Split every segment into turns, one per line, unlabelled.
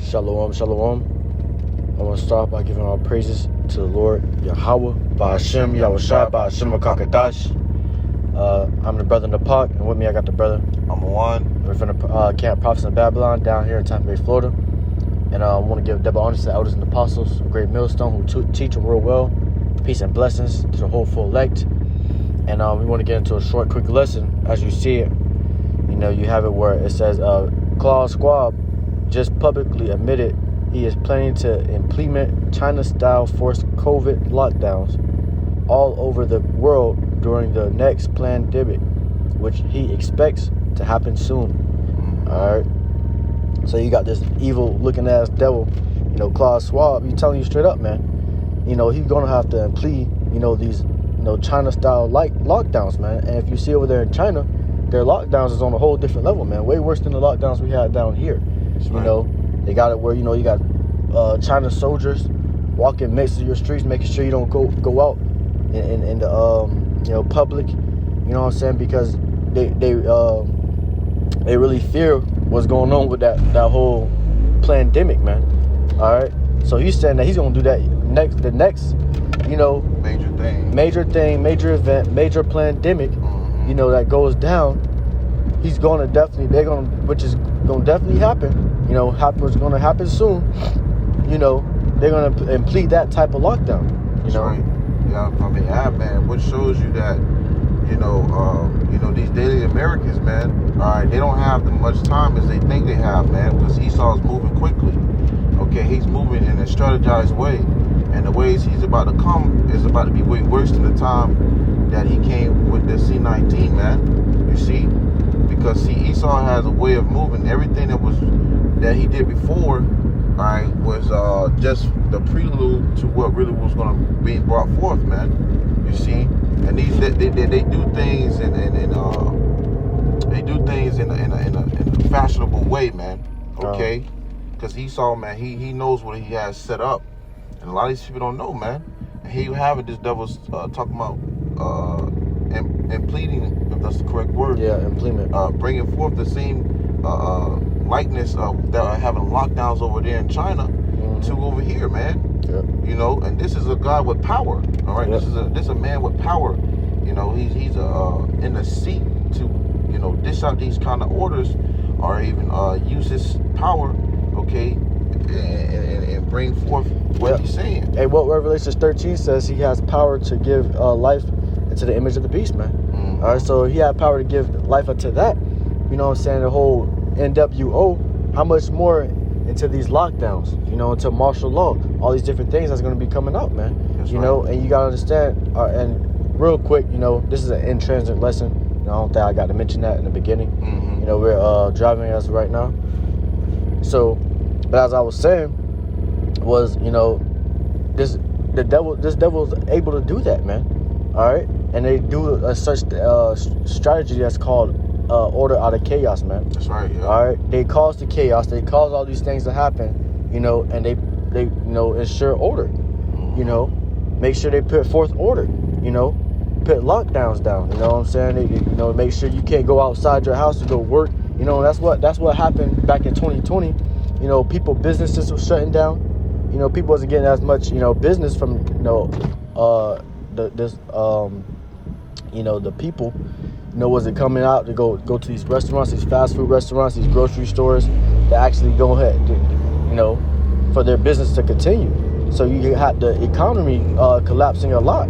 Shalom, shalom. I want to start by giving all praises to the Lord YAHAWAH, BAHASHAM, YAHWASHI, BAHASHAM, QADASH. I'm the brother in the park, and with me I got the brother.
I'm one.
We're from the Camp Prophets in Babylon down here in Tampa Bay, Florida. And I want to give double honors to the elders and apostles of Great MILLSTONE who teach the world well. Peace and blessings to the whole full elect. And we want to get into a short, quick lesson. As you see it, you have it where it says Klaus Schwab just publicly admitted he is planning to implement China-style forced COVID lockdowns all over the world during the next pandemic, which he expects to happen soon. All right. So you got this evil-looking ass devil, Klaus Schwab. He's telling you straight up, man. He's gonna have to implement, these, China-style lockdowns, man. And if you see over there in China, their lockdowns is on a whole different level, man. Way worse than the lockdowns we had down here. They got it where you got China soldiers walking next to your streets, making sure you don't go out in the public. You know what I'm saying? Because they really fear what's going on with that whole pandemic, man. All right. So he's saying that he's gonna do that the next major event, major pandemic. That goes down. He's gonna which is gonna definitely happen. What's gonna happen soon. They're gonna implement that type of lockdown.
Right. Yeah, man. What shows you that, these daily Americans, man, all right, they don't have as much time as they think they have, man, because Esau's moving quickly. Okay, he's moving in a strategized way, and the ways he's about to come is about to be way worse than the time that he came with the C-19, man. You see, because Esau has a way of moving. Everything that he did before, all right, was just the prelude to what really was going to be brought forth, man. You see, and they do things in a fashionable way, man. Okay, because Esau, man, he knows what he has set up, and a lot of these people don't know, man. And here you have it, this devil's talking about implementing, if that's the correct word.
Yeah, implement.
Bringing forth the same likeness of that are having lockdowns over there in China to over here, man.
Yep.
And this is a God with power. All right,
yep.
This is a man with power. He's in the seat to dish out these kind of orders, or even use his power, okay, and bring forth what he's saying.
Hey, what Revelation 13 says, he has power to give life into the image of the beast, man. All right, so he had power to give life into that. You know what I'm saying? The whole NWO, how much more into these lockdowns, into martial law, all these different things that's going to be coming out, man.
That's
right. And you got to understand, and real quick, this is an in-transit lesson. I don't think I got to mention that in the beginning. We're driving us right now. So, but as I was saying, was, this devil is able to do that, man. All right? And they do such strategy that's called order out of chaos, man.
That's right, yeah.
All right? They cause the chaos. They cause all these things to happen, and they ensure order, Make sure they put forth order, Put lockdowns down, you know what I'm saying? They, make sure you can't go outside your house to go work. That's what happened back in 2020. Businesses were shutting down. People wasn't getting as much, business from, the people, wasn't coming out to go to these restaurants, these fast food restaurants, these grocery stores to actually go ahead, for their business to continue. So you had the economy collapsing a lot,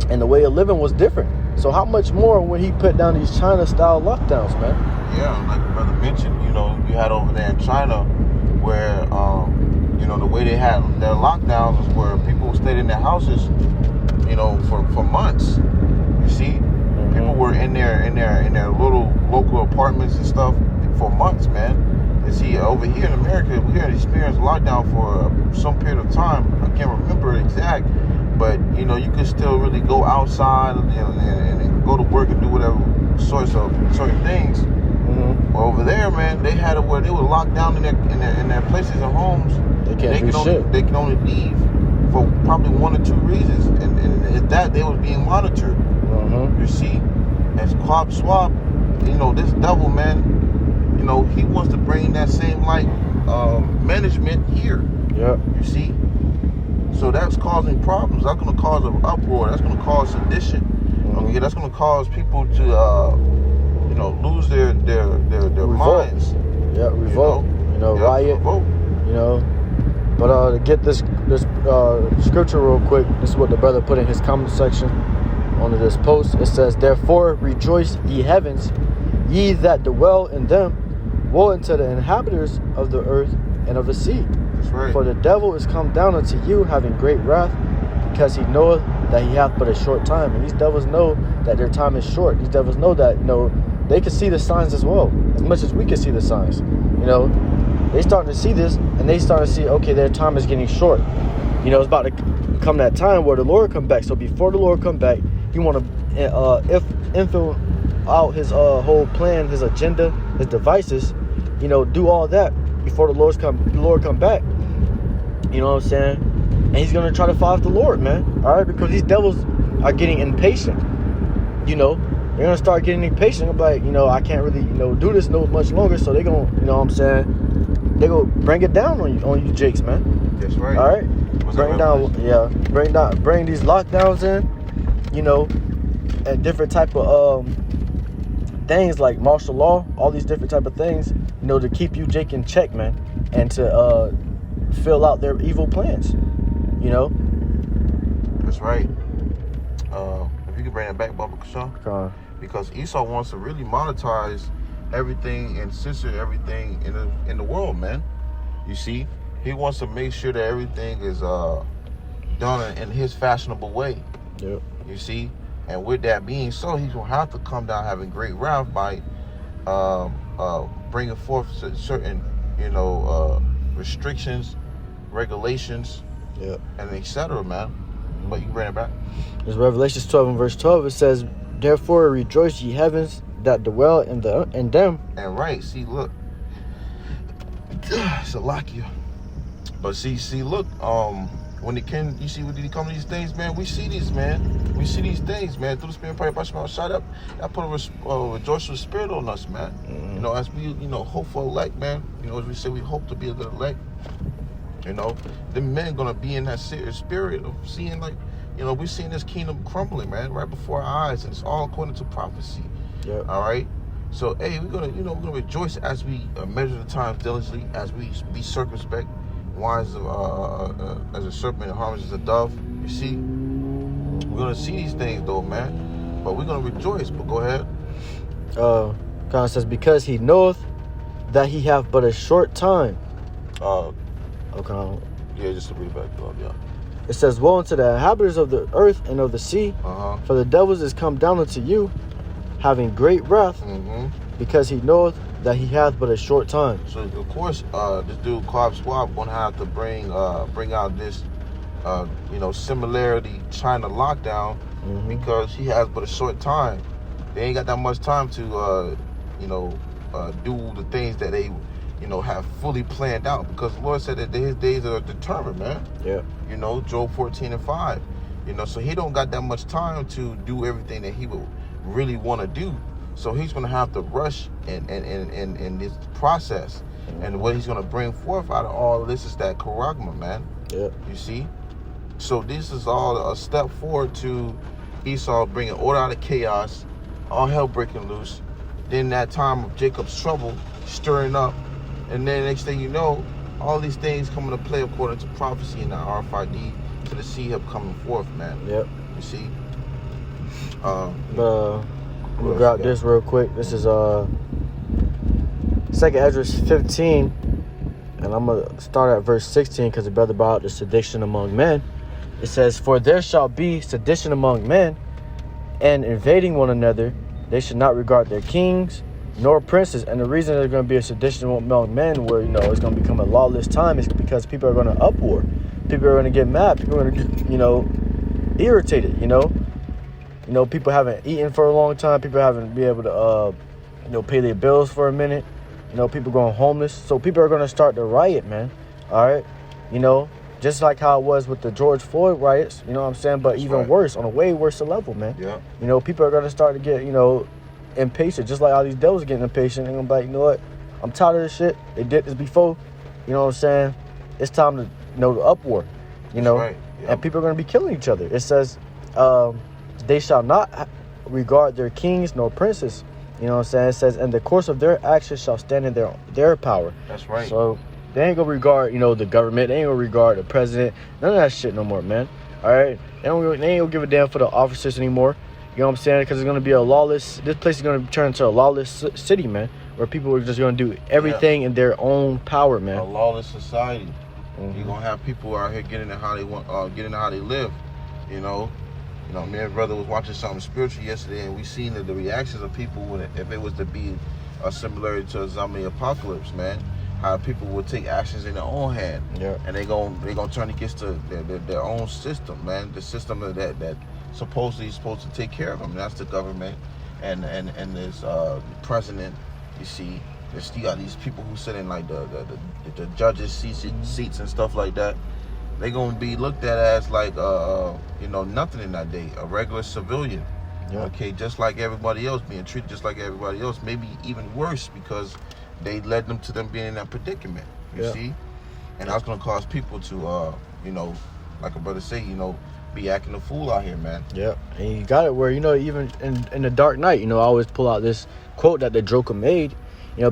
and the way of living was different. So how much more when he put down these China-style lockdowns, man?
Yeah, like the brother mentioned, you had over there in China where, the way they had their lockdowns was where people stayed in their houses, for months. You see, people were in their little local apartments and stuff for months, man. And see, over here in America, we had experienced lockdown for some period of time. I can't remember exact, but you could still really go outside and go to work and do whatever sorts of certain things. Over there, man, they had it where they were locked down in their places and homes. They can only leave for probably one or two reasons, and at that they was being monitored. You see, as Klaus Schwab, this devil, man, he wants to bring that that same like management here.
Yeah.
You see? So that's causing problems. That's going to cause an uproar. That's going to cause sedition. Okay, that's going to cause people to, you know, lose their minds.
Yeah, revolt. You know, riot.
Revolt.
You know, but to get this scripture real quick, this is what the brother put in his comment section under this post. It says, "Therefore rejoice, ye heavens, ye that dwell in them. Woe unto the inhabitants of the earth and of the sea.
That's right.
For the devil is come down unto you, having great wrath, because he knoweth that he hath but a short time." And these devils know that their time is short. These devils know that, you know, they can see the signs as well, as much as we can see the signs. You know, they starting to see this, and they starting to see, okay, their time is getting short. You know, it's about to come that time where the Lord come back. So before the Lord come back, he want to infiltrate out his whole plan, his agenda, his devices. You know, do all that before the Lord come back. You know what I'm saying? And he's gonna try to fight the Lord, man. All right, because these devils are getting impatient. You know, they're gonna start getting impatient. I'm like, you know, I can't really, you know, do this no much longer. So they're gonna, you know what I'm saying? They gonna bring it down on you, Jakes, man.
That's right.
All right, bring these lockdowns in. You know, and different type of things like martial law, all these different type of things, you know, to keep you, Jake, in check, man, and to fill out their evil plans. You know.
That's right. If you can bring that back, Bubba Kashaw. Because Esau wants to really monetize everything and censor everything in the world, man. You see, he wants to make sure that everything is done in his fashionable way.
Yep.
You see, and with that being so, he's gonna have to come down having great wrath by bringing forth certain, you know, restrictions, regulations,
yeah,
and etc., man. But you can bring it back.
There's Revelations 12 and verse 12. It says, "Therefore rejoice, ye heavens, that dwell in them."
And right, see, look, it's a lock you. But see, look, when it can, you see, when they come to these things, man, we see these, man. We see these things, man. Through the Spirit, prayer, BAHASHAM, shut up. I put a rejoiceful spirit on us, man.
Mm-hmm.
You know, as we, you know, hope for elect, man. You know, as we say, we hope to be a good elect. You know, the men gonna be in that spirit of seeing, like, you know, we're seeing this kingdom crumbling, man, right before our eyes, and it's all according to prophecy.
Yeah.
All right. So, hey, we're gonna rejoice as we measure the times diligently, as we be circumspect, wise as a serpent and harmless as a dove. You see, we're gonna see these things though, man. But we're gonna rejoice. But go ahead.
God says, "Because he knoweth that he hath but a short time."
Okay. Yeah, just to read it back up, yeah.
It says, "Woe unto the inhabitants of the earth and of the sea, for the devils is come down unto you, having great wrath, because he knoweth that he hath but a short time."
So of course, this dude Schwab gonna have to bring out this, you know, similarity China lockdown, because he has but a short time. They ain't got that much time to, you know, do the things that they, you know, have fully planned out, because the Lord said that his days are determined, man.
Yeah.
You know, Job 14:5. You know, so he don't got that much time to do everything that he would really want to do. So he's gonna have to rush in this process. And what he's gonna bring forth out of all of this is that charagma, man.
Yeah.
You see? So this is all a step forward to Esau bringing order out of chaos, all hell breaking loose. Then that time of Jacob's trouble stirring up. And then next thing you know, all these things coming to play according to prophecy in the RFID to the sea have coming forth, man.
Yep.
You see?
We'll grab this real quick. This is 2nd Ezra 15, and I'm gonna start at verse 16 because the brother brought out the sedition among men. It says, "For there shall be sedition among men, and invading one another. They should not regard their kings nor princes." And the reason there's going to be a sedition among men, where, you know, it's going to become a lawless time, is because people are going to uproar. People are going to get mad. People are going to get, you know, irritated. You know, people haven't eaten for a long time. People haven't been able to, you know, pay their bills for a minute. You know, people going homeless. So people are going to start to riot, man. All right, you know, just like how it was with the George Floyd riots. You know what I'm saying? But
That's
even
right.
worse, on a way worse level, man.
Yeah.
You know, people are going to start to get, you know, impatient, just like all these devils are getting impatient. They're gonna be like, you know what, I'm tired of this shit. They did this before. You know what I'm saying? It's time to, the uproar. You know?
Right. Yep.
And people are going to be killing each other. It says, they shall not regard their kings nor princes. You know what I'm saying? It says, and the course of their actions shall stand in their power.
That's right.
So they ain't going to regard, the government. They ain't going to regard the president. None of that shit no more, man. All right? They ain't going to give a damn for the officers anymore. You know what I'm saying? Because it's going to be this place is going to turn into a lawless city, man. Where people are just going to do everything in their own power, man.
A lawless society.
Mm-hmm.
You're going to have people out here getting into how they want, getting into how they live, me and my brother was watching something spiritual yesterday, and we seen the reactions of people if it was to be similar to a zombie apocalypse, man. How people would take actions in their own hand, and they gonna turn against their own system, man. The system that supposedly is supposed to take care of them. And that's the government, and this president. You see, you got these people who sit in like the judges' seats and stuff like that. They gonna be looked at as like nothing in that day, a regular civilian. Okay, just like everybody else, being treated just like everybody else, maybe even worse because they led them to them being in that predicament. You see, and that's gonna cause people to like a brother say, be acting a fool out here, man. Yeah,
and you got it where even in the Dark Knight, I always pull out this quote that the Joker made.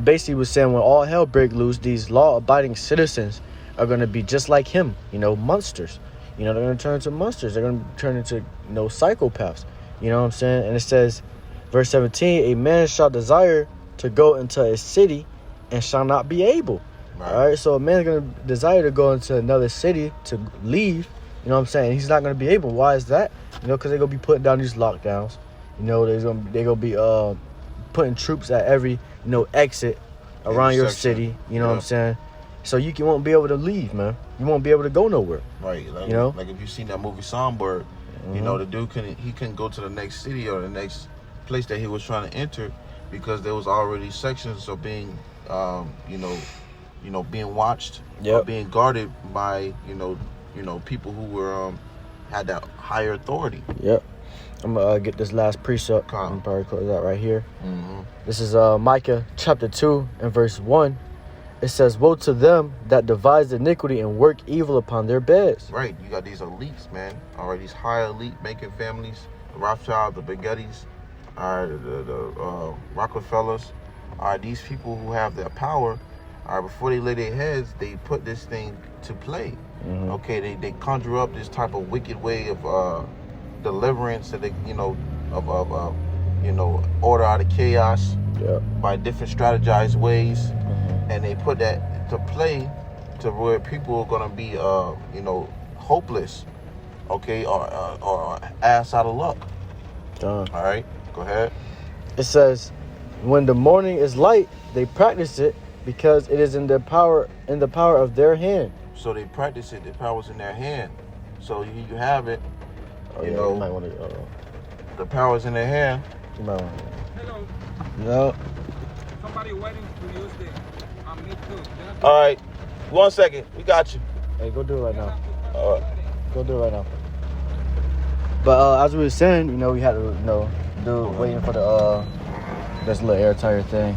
Basically was saying when all hell break loose, these law-abiding citizens are going to be just like him, monsters. They're going to turn into monsters. They're going to turn into, psychopaths. You know what I'm saying? And it says, verse 17, a man shall desire to go into a city and shall not be able. Right. All right, so a man's going to desire to go into another city to leave. You know what I'm saying? He's not going to be able. Why is that? Because they're going to be putting down these lockdowns. They're going to be putting troops at every, exit around your city. You know what I'm saying? So you won't be able to leave, man. You won't be able to go nowhere.
Right. Like, like if you've seen that movie Songbird, the dude couldn't go to the next city or the next place that he was trying to enter because there was already sections of being, being watched or being guarded by, people who were had that higher authority.
Yep. I'm gonna get this last precept. I'm probably close that right here.
Mm-hmm.
This is Micah chapter 2 and verse 1. It says, woe to them that devise iniquity and work evil upon their beds.
Right. You got these elites, man. All right, these high elite banking families, the Rothschild, the Baguettis, the Rockefellers. These people who have their power, before they lay their heads, they put this thing to play. Mm-hmm. Okay, they conjure up this type of wicked way of deliverance that they, order out of chaos by different strategized ways. And they put that to play to where people are gonna be, hopeless, okay, or ass out of luck. All right, go ahead.
It says, when the morning is light, they practice it because it is in the power of their hand.
So they practice it. The power's in their hand. So here you have it.
You might want to.
The power's in their hand.
You might want to.
Hello.
No.
Somebody waiting to use the. Me too.
All right. 1 second. We got you.
Hey, go do it right now. All right. Go do it right now. But as we were saying, we had to, waiting for the this little air tire thing,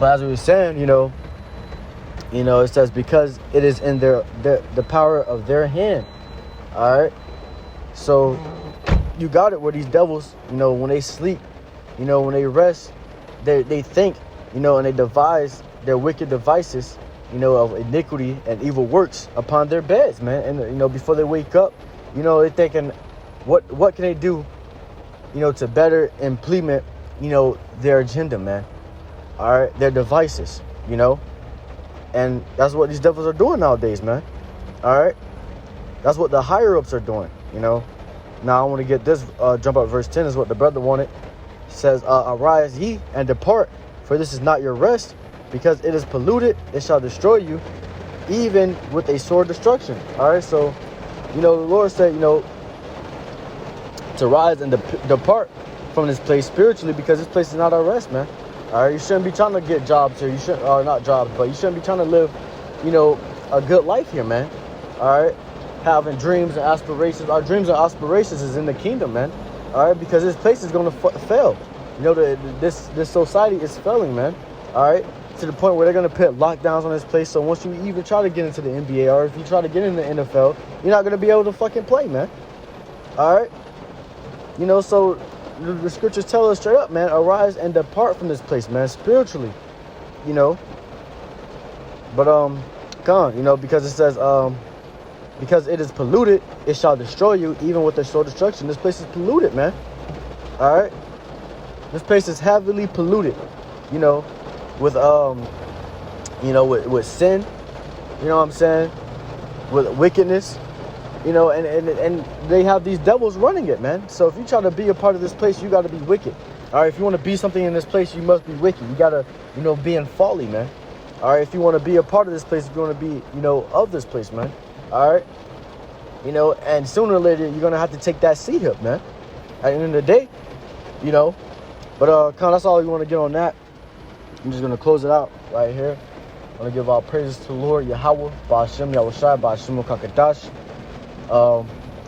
But as we were saying, it says because it is in the power of their hand. All right. So you got it where these devils, when they sleep, when they rest, they think, and they devise their wicked devices, of iniquity and evil works upon their beds, man. And, before they wake up, they're thinking, what can they do, to better implement, their agenda, man. All right. Their devices, and that's what these devils are doing nowadays, man. All right. That's what the higher ups are doing, Now I want to get this, jump up verse 10 is what the brother wanted. It says, arise ye and depart, for this is not your rest, because it is polluted, it shall destroy you, even with a sore destruction. All right, so, the Lord said, to rise and depart from this place spiritually, because this place is not our rest, man. All right, you shouldn't be trying to get jobs here. You shouldn't, or not jobs, but you shouldn't be trying to live, a good life here, man. All right, having dreams and aspirations. Our dreams and aspirations is in the kingdom, man. All right, because this place is going to fail. This society is failing, man. All right. to the point where they're gonna put lockdowns on this place. So once you even try to get into the NBA, or if you try to get into the NFL, you're not gonna be able to fucking play, man. All right. You know, so the scriptures tell us straight up, man, arise and depart from this place, man, spiritually. You know. But you know, because it says because it is polluted, it shall destroy you, even with the sure destruction. This place is polluted, man. All right. This place is heavily polluted. You know, with you know, with sin. You know what I'm saying? With wickedness. You know, and they have these devils running it, man. So if you try to be a part of this place, you got to be wicked. All right, if you want to be something in this place, you must be wicked. You got to, you know, be in folly, man. All right, if you want to be a part of this place, if you want to be, you know, of this place, man. All right, you know, and sooner or later, you're going to have to take that seat up, man. At the end of the day, you know. But, that's all we want to get on that. I'm just going to close it out right here. I'm going to give all praises to the Lord, Yahawah, BAHASHAM, YAHAWASHI, BAHASHAM, QADASH.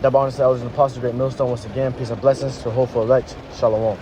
That honestly, I was an apostle, great millstone. Once again, peace and blessings to the whole full elect. Shalom.